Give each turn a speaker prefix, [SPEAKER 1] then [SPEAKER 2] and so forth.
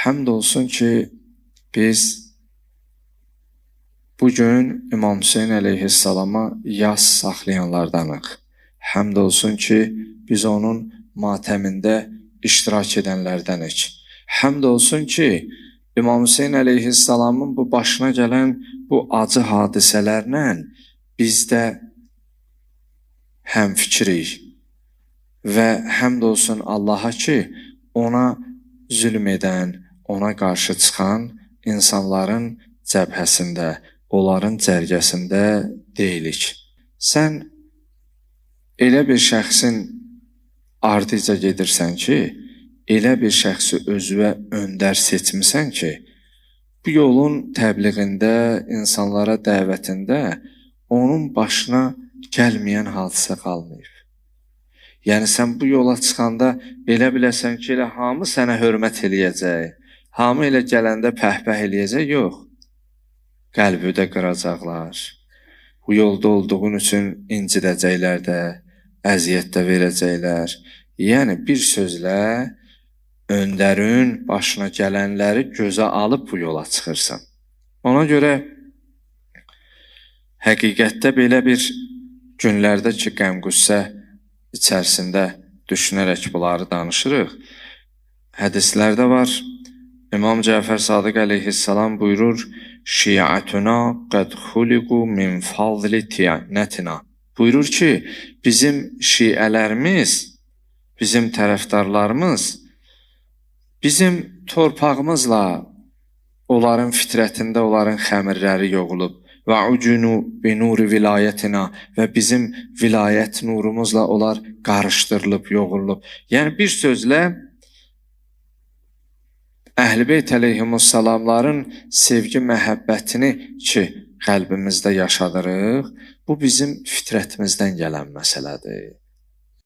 [SPEAKER 1] Həmd olsun ki, biz bugün İmam Hüseyin əleyhissalama yas saxlayanlardanıq. Həmd olsun ki, biz onun matəmində iştirak edənlərdənik. Həmd olsun ki, İmam Hüseyin əleyhissalamın bu başına gələn bu acı hadisələrlə biz də həmfikirik. Və həmd olsun Allaha ki, ona zülm edən, ona qarşı çıxan insanların cəbhəsində, onların cərgəsində deyilik. Sən elə bir şəxsin ardıca gedirsən ki, elə bir şəxsi özünə öndər seçmisən ki, bu yolun təbliğində, insanlara dəvətində onun başına gəlməyən hadisə qalmayıb. Yəni sən bu yola çıxanda elə biləsən ki, elə hamı sənə hörmət eləyəcək, hamı elə gələndə pəhpəh eləyəcək, yox. Qəlbi də qıracaqlar. Bu yolda olduğun üçün incidəcəklər də, əziyyət də verəcəklər. Yəni bir sözlə öndərin başına gələnləri gözə alıb bu yola çıxırsan. Ona görə həqiqətdə belə bir günlərdə ki, qəm-qüssə içərisində düşünərək bunları danışırıq. Hədislərdə var, İmam Cəfər Sadiq əleyhissalam buyurur, Şiətuna qəd xuliqu min fazli tiyətinə. Buyurur ki, bizim şiələrimiz, bizim tərəfdarlarımız, bizim torpağımızla onların fitrətində onların xəmirləri yoğulub və ucunu bi nuri vilayətinə və bizim vilayət nurumuzla onlar qarışdırılıb, yoğurulub. Yəni bir sözlə Əhl-i Beyt əleyhimussalamların sevgi məhəbbətini ki, qəlbimizdə yaşadırıq, bu bizim fitrətimizdən gələn məsələdir.